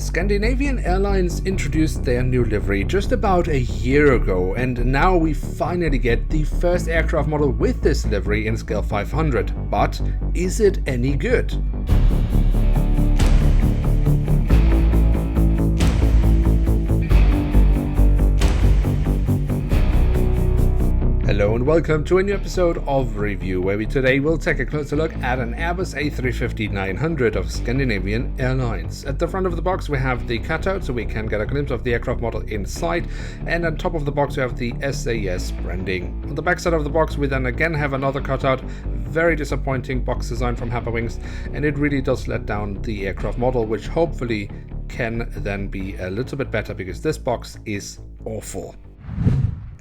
Scandinavian Airlines introduced their new livery just about a year ago, and now we finally get the first aircraft model with this livery in scale 500. But is it any good? Hello and welcome to a new episode of Review, where we today will take a closer look at an Airbus A350-900 of Scandinavian Airlines. At the front of the box we have the cutout, so we can get a glimpse of the aircraft model inside, and on top of the box we have the SAS branding. On the back side of the box we then again have another cutout, very disappointing box design from Herpa Wings, and it really does let down the aircraft model, which hopefully can then be a little bit better, because this box is awful.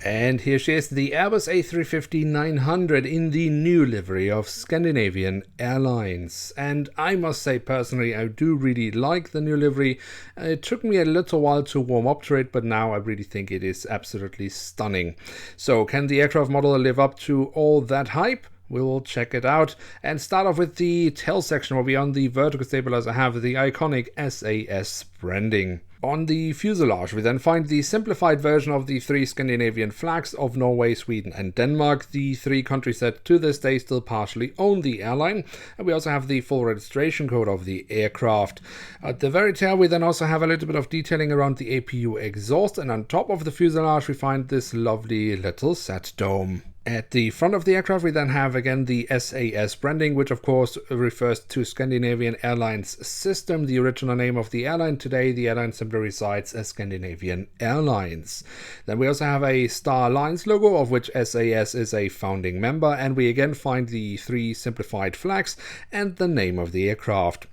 And here she is, the Airbus A350-900 in the new livery of Scandinavian Airlines. And I must say personally, I do really like the new livery. It took me a little while to warm up to it, but now I really think it is absolutely stunning. So can the aircraft model live up to all that hype? We will check it out and start off with the tail section, where we on the vertical stabilizer have the iconic SAS branding. On the fuselage we then find the simplified version of the three Scandinavian flags of Norway, Sweden and Denmark, the three countries that to this day still partially own the airline, and we also have the full registration code of the aircraft. At the very tail we then also have a little bit of detailing around the APU exhaust, and on top of the fuselage we find this lovely little set dome. At the front of the aircraft we then have again the SAS branding, which of course refers to Scandinavian Airlines System, the original name of the airline. Today the airline simply resides as Scandinavian Airlines. Then we also have a Star Alliance logo, of which SAS is a founding member, and we again find the three simplified flags and the name of the aircraft.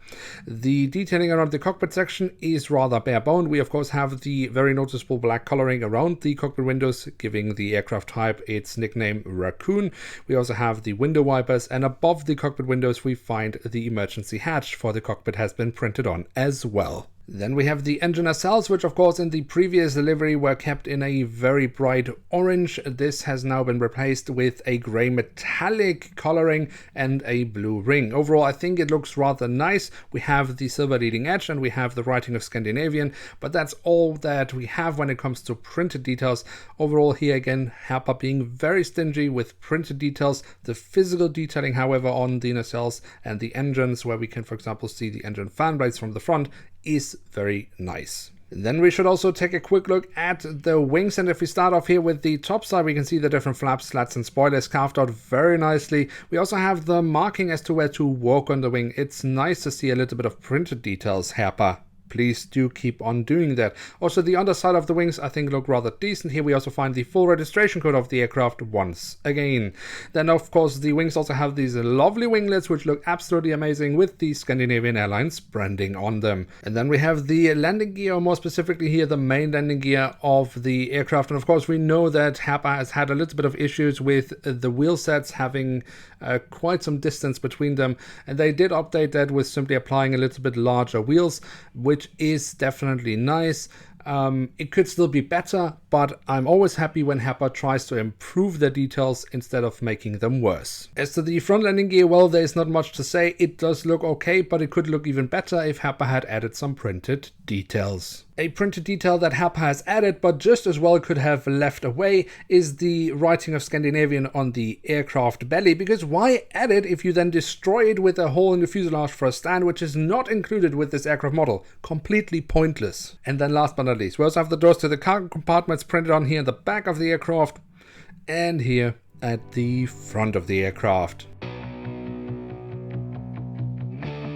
The detailing around the cockpit section is rather bare-boned. We of course have the very noticeable black coloring around the cockpit windows, giving the aircraft type its nickname Raccoon. We also have the window wipers, and above the cockpit windows we find the emergency hatch for the cockpit has been printed on as well. Then we have the engine nacelles, which of course in the previous delivery were kept in a very bright orange. This has now been replaced with a grey metallic coloring and a blue ring. Overall I think it looks rather nice. We have the silver leading edge and we have the writing of Scandinavian, but that's all that we have when it comes to printed details. Overall here again Herpa being very stingy with printed details. The physical detailing however on the nacelles and the engines, where we can for example see the engine fan blades from the front, is very nice. Then we should also take a quick look at the wings, and if we start off here with the top side we can see the different flaps, slats and spoilers carved out very nicely. We also have the marking as to where to walk on the wing. It's nice to see a little bit of printed details, Herpa. Please do keep on doing that. Also the underside of the wings I think look rather decent. Here we also find the full registration code of the aircraft once again. Then of course the wings also have these lovely winglets which look absolutely amazing with the Scandinavian Airlines branding on them. And then we have the landing gear, or more specifically here the main landing gear of the aircraft. And of course we know that Herpa has had a little bit of issues with the wheel sets having quite some distance between them, and they did update that with simply applying a little bit larger wheels, which is definitely nice. It could still be better, but I'm always happy when Herpa tries to improve their details instead of making them worse. As to the front landing gear, well, there's not much to say. It does look okay, but it could look even better if Herpa had added some printed details. A printed detail that Herpa has added, but just as well could have left away, is the writing of Scandinavian on the aircraft belly, because why add it if you then destroy it with a hole in the fuselage for a stand, which is not included with this aircraft model? Completely pointless. And then last but not least, we also have the doors to the cargo compartments printed on here in the back of the aircraft and here at the front of the aircraft.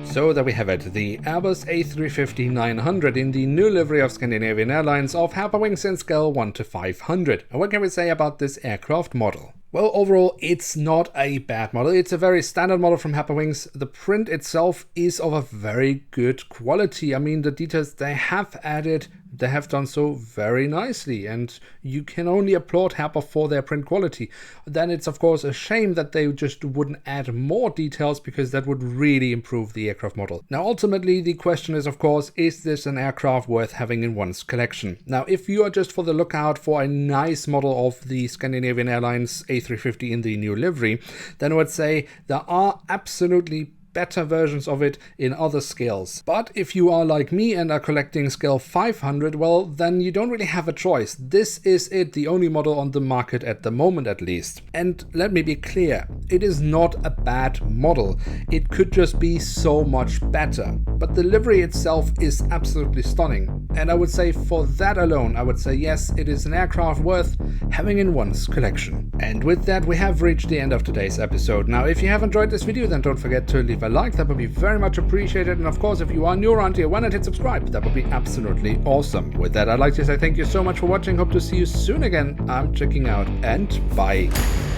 So there we have it, the Airbus A350-900 in the new livery of Scandinavian Airlines of Herpa Wings in scale 1 to 500. And what can we say about this aircraft model? Well, overall, it's not a bad model. It's a very standard model from Herpa Wings. The print itself is of a very good quality. I mean, the details they have added, they have done so very nicely, and you can only applaud Herpa for their print quality. Then it's of course a shame that they just wouldn't add more details, because that would really improve the aircraft model. Now ultimately the question is of course, is this an aircraft worth having in one's collection? Now if you are just for the lookout for a nice model of the Scandinavian Airlines A350 in the new livery, then I would say there are absolutely better versions of it in other scales. But if you are like me and are collecting scale 500, well, then you don't really have a choice. This is it, the only model on the market at the moment at least. And let me be clear, it is not a bad model. It could just be so much better. But the livery itself is absolutely stunning. And I would say for that alone, I would say yes, it is an aircraft worth having in one's collection. And with that, we have reached the end of today's episode. Now, if you have enjoyed this video, then don't forget to leave a like. That would be very much appreciated. And of course, if you are new around here, why not hit subscribe? That would be absolutely awesome. With that, I'd like to say thank you so much for watching. Hope to see you soon again. I'm checking out and bye.